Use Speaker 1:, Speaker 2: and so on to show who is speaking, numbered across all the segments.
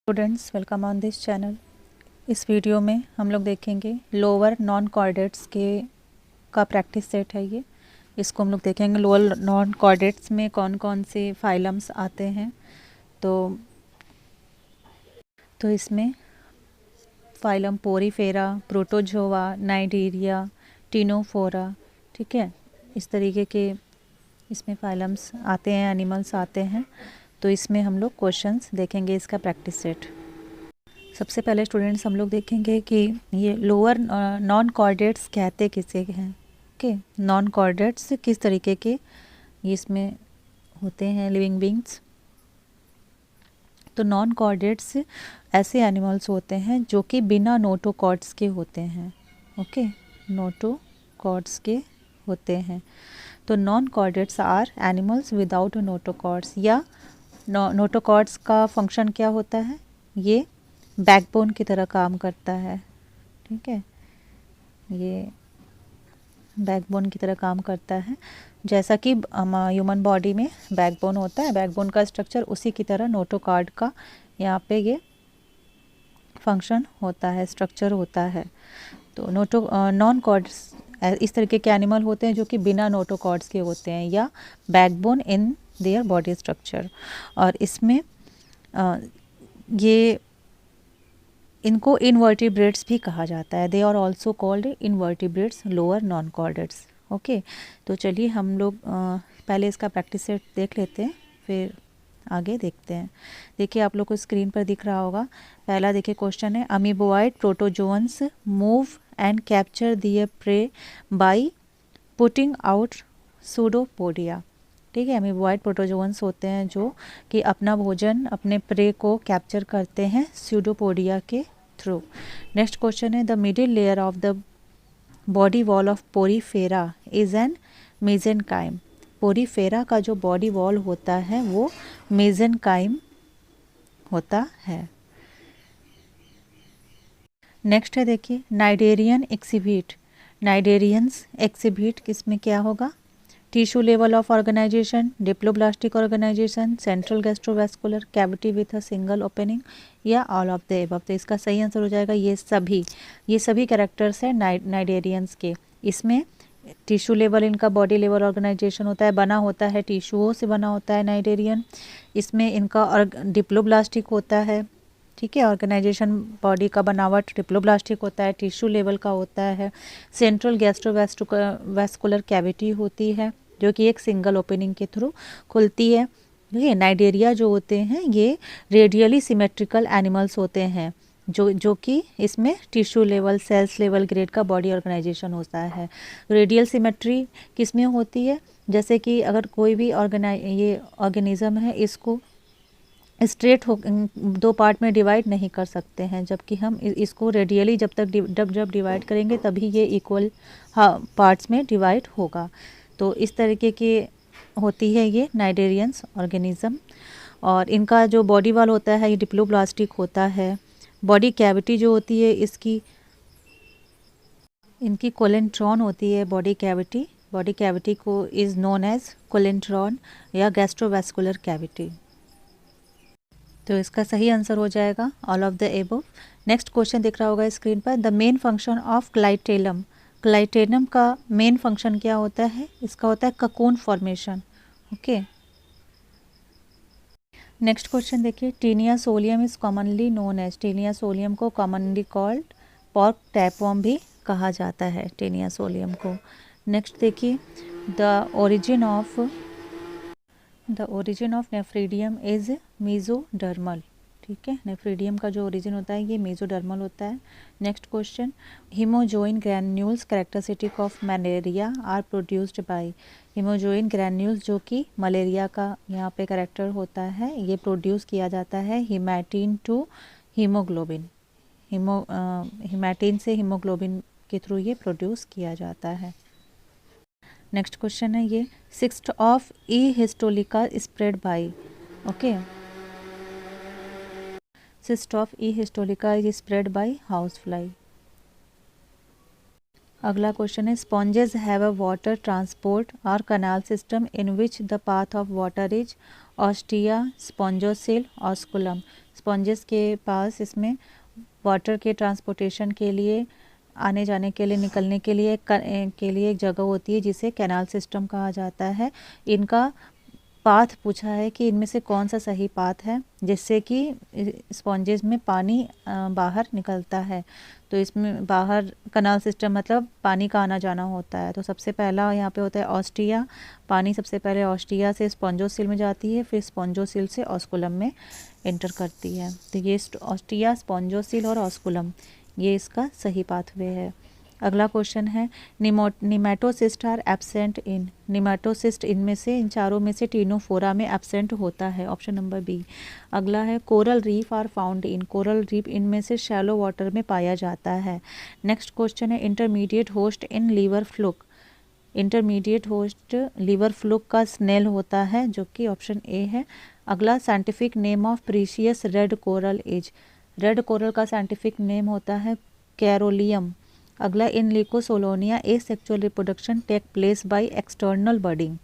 Speaker 1: Students welcome on this channel. इस video में हम लोग देखेंगे लोअर नॉन कॉर्डेट्स के का प्रैक्टिस सेट है ये। इसको हम लोग देखेंगे लोअर नॉन कॉर्डेट्स में कौन कौन से फाइलम्स आते हैं। तो इसमें फाइलम पोरीफेरा, प्रोटोजोआ, नाइडीरिया, टिनोफोरा, ठीक है, इस तरीके के इसमें फाइलम्स आते हैं, एनिमल्स आते हैं। तो इसमें हम लोग क्वेश्चंस देखेंगे इसका प्रैक्टिस सेट। सबसे पहले स्टूडेंट्स हम लोग देखेंगे कि ये लोअर नॉन कॉर्डेट्स किसे हैं। ओके, नॉन कॉर्डेट्स किस तरीके के ये इसमें होते हैं लिविंग बींग्स। तो नॉन कॉर्डेट्स ऐसे एनिमल्स होते हैं जो कि बिना नोटोकॉर्ड्स के होते हैं। ओके, नोटोकॉर्ड्स के होते हैं। तो non chordates are animals without notochords, या नोटोकॉर्ड्स का फंक्शन क्या होता है, ये बैकबोन की तरह काम करता है। ठीक है, ये बैकबोन की तरह काम करता है। जैसा कि ह्यूमन बॉडी में बैकबोन होता है, बैकबोन का स्ट्रक्चर, उसी की तरह नोटोकॉर्ड का यहाँ पे ये फंक्शन होता है, स्ट्रक्चर होता है। तो नॉन कॉर्ड्स इस तरीके के एनिमल होते हैं जो कि बिना नोटोकॉर्ड्स के होते हैं, या backbone in their body structure. और इसमें ये इनको इनवर्टिब्रेट्स भी कहा जाता है। They are also called invertebrates lower non chordates. Okay, तो चलिए हम लोग पहले इसका प्रैक्टिस सेट देख लेते हैं, फिर आगे देखते हैं। देखिए आप लोग को स्क्रीन पर दिख रहा होगा। पहला देखिए क्वेश्चन है, amoeboid protozoans move and capture their prey by putting out pseudopodia. ठीक है, अमीबोइड प्रोटोजोअन्स होते हैं जो कि अपना भोजन, अपने प्रे को कैप्चर करते हैं सूडोपोडिया के थ्रू। नेक्स्ट क्वेश्चन है, the middle layer of the body wall of Porifera is an mesenchyme. Porifera का जो बॉडी वॉल होता है वो मेसेनकाइम होता है। नेक्स्ट है देखिए, नाइडेरियन एक्सिबिट। नाइडेरियंस एक्सिबिट किसमें क्या होगा, tissue level of organisation, diploblastic organisation, central gastrovascular cavity with a single opening, या ऑल ऑफ द एबव। तो इसका सही आंसर हो जाएगा ये सभी कैरेक्टर्स हैं नाइडेरियंस के। इसमें टिश्यू लेवल इनका बॉडी लेवल ऑर्गेनाइजेशन होता है, बना होता है टिश्यूओं से बना होता है नाइडेरियन। इसमें इनका डिप्लोब्लास्टिक होता है। ठीक है, ऑर्गेनाइजेशन बॉडी का बनावट डिप्लोब्लास्टिक होता है, टिश्यू लेवल का होता है। सेंट्रल गैस्ट्रोवैस्कुलर कैविटी होती है जो कि एक सिंगल ओपनिंग के थ्रू खुलती है। ये नाइडेरिया जो होते हैं ये रेडियली सिमेट्रिकल एनिमल्स होते हैं जो कि इसमें tissue level, cells level grade का बॉडी ऑर्गेनाइजेशन होता है। रेडियल सिमेट्री किसमें होती है, जैसे कि अगर कोई भी ये ऑर्गेनिज्म है, इसको स्ट्रेट हो दो पार्ट में डिवाइड नहीं कर सकते हैं, जबकि हम इसको रेडियली जब डिवाइड करेंगे तभी ये इक्वल पार्ट्स में डिवाइड होगा। तो इस तरीके की होती है ये नाइडेरियंस ऑर्गेनिज्म। और इनका जो बॉडी वॉल होता है ये डिप्लोब्लास्टिक होता है। बॉडी कैविटी जो होती है इनकी कोलेंट्रॉन होती है। बॉडी कैविटी को इज़ नोन एज कोलेंट्रॉन या गैस्ट्रोवैस्कुलर कैविटी। तो इसका सही आंसर हो जाएगा all of the above. Next question दिख रहा होगा स्क्रीन पर, the main function of clitellum. Clitellum का मेन फंक्शन क्या होता है, इसका होता है cocoon formation. Okay, next question देखिए, taenia solium is commonly known as. Taenia solium को कॉमनली कॉल्ड पॉर्क टैपवर्म भी कहा जाता है टीनिया सोलियम को। नेक्स्ट देखिए, the origin of nephridium is mesodermal. ठीक है, नेफ्रीडियम का जो ओरिजिन होता है ये मेसोडर्मल होता है। Next question, haemozoin granules characteristic of malaria are produced by. Haemozoin granules जो कि मलेरिया का यहाँ पे कैरेक्टर होता है, ये प्रोड्यूस किया जाता है हीमैटिन टू हीमोग्लोबिन। हीमैटिन से हीमोग्लोबिन के थ्रू ये प्रोड्यूस किया जाता है। नेक्स्ट क्वेश्चन है ये, cyst of E histolytica spread by. Okay, cyst of E histolytica is spread by house fly. अगला क्वेश्चन है, sponges have a water transport or canal system in which the path of water is ostia, spongocoel, osculum. Sponges के पास इसमें water के transportation के लिए, आने जाने के लिए, निकलने के लिए एक जगह होती है जिसे कैनाल सिस्टम कहा जाता है। इनका पाथ पूछा है कि इनमें से कौन सा सही पाथ है जिससे कि स्पॉन्जेस में पानी बाहर निकलता है। तो इसमें बाहर कैनाल सिस्टम मतलब पानी का आना जाना होता है। तो सबसे पहला यहाँ पे होता है ऑस्टिया। पानी सबसे पहले ऑस्टिया से स्पॉन्जोसिल में जाती है, फिर स्पॉन्जोसिल से ऑस्कुलम में एंटर करती है। तो ये ऑस्टिया, स्पॉन्जोसिल और ऑस्कुलम, ये इसका सही पाथवे है। अगला क्वेश्चन है nematocyst are absent in. Nematocyst इनमें से, इन चारों में से टीनोफोरा में एब्सेंट होता है, ऑप्शन नंबर बी। अगला है coral reef are found in. Coral reef इनमें से शैलो वाटर में पाया जाता है। नेक्स्ट क्वेश्चन है intermediate host in liver fluke. Intermediate host liver fluke का स्नेल होता है, जो कि ऑप्शन ए है। अगला scientific name of precious red coral is. Red coral का साइंटिफिक नेम होता है कैरोलियम। अगला in leucosolenia asexual reproduction take place by external budding,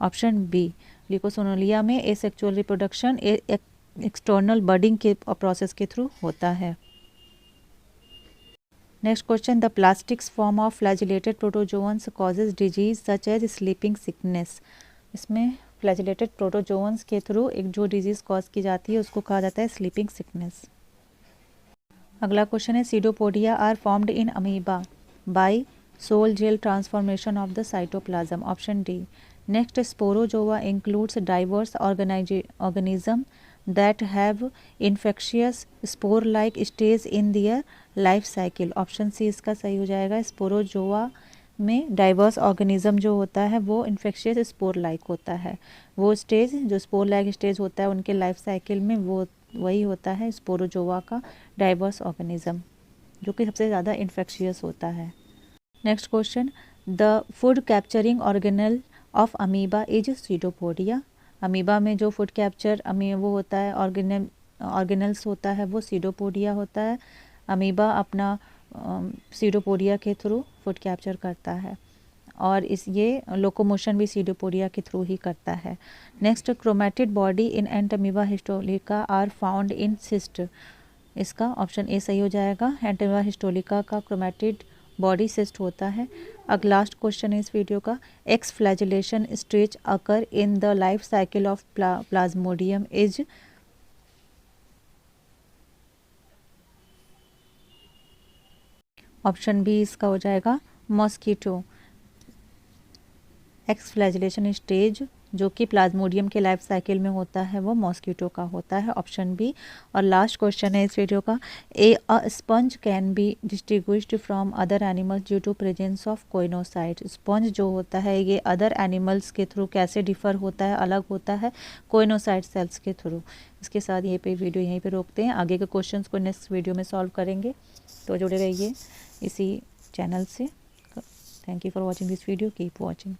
Speaker 1: option B. Leucosolenia में एसेक्सुअल रिप्रोडक्शन एक्सटर्नल बडिंग के प्रोसेस के through होता है। Next question the plastics form of flagellated protozoans causes disease such as sleeping sickness. इसमें flagellated protozoans के through एक जो disease cause की जाती है उसको कहा जाता है स्लीपिंग सिकनेस। अगला क्वेश्चन है pseudopodia are formed in amoeba by sol gel transformation of the cytoplasm, option D. Next sporozoa includes diverse organism that have infectious spore like stage in their life cycle, option C इसका सही हो जाएगा। Sporozoa में diverse organism जो होता है वो infectious spore like होता है। वो स्टेज जो स्पोर लाइक स्टेज होता है उनके लाइफ साइकिल में वो वही होता है स्पोरोजोआ का डाइवर्स ऑर्गेनिज्म, जो कि सबसे ज़्यादा इन्फेक्शियस होता है। Next question the food capturing organelle of amoeba is pseudopodia. Amoeba में जो फूड कैप्चर वो होता है ऑर्गेनल्स होता है वो सीडोपोडिया होता है। अमीबा अपना सीडोपोडिया के थ्रू फूड कैप्चर करता है और ये लोकोमोशन भी सीडोपोडिया के थ्रू ही करता है। Next chromatid body in Entamoeba histolytica are found in cyst. इसका ऑप्शन ए सही हो जाएगा। एंटमीबा हिस्टोलिका का क्रोमैटिड बॉडी सिस्ट होता है। अब लास्ट क्वेश्चन है इस वीडियो का exflagellation stage occur in the life cycle of Plasmodium is. Option B इसका हो जाएगा मॉस्किटो। एक्स फ्लैजिलेशन स्टेज जो कि प्लाज्मोडियम के लाइफ साइकिल में होता है वो मॉस्किटो का होता है, ऑप्शन बी। और लास्ट क्वेश्चन है इस वीडियो का a sponge can be distinguished from other animals due to presence of choanocyte. Sponge जो होता है ये अदर एनिमल्स के थ्रू कैसे डिफर होता है, अलग होता है कोइनोसाइट सेल्स के थ्रू। इसके साथ ये पे वीडियो यहीं पे रोकते हैं, आगे के क्वेश्चंस को नेक्स्ट वीडियो में सॉल्व करेंगे, तो जुड़े रहिए इसी चैनल से। Thank you for watching this video, keep watching.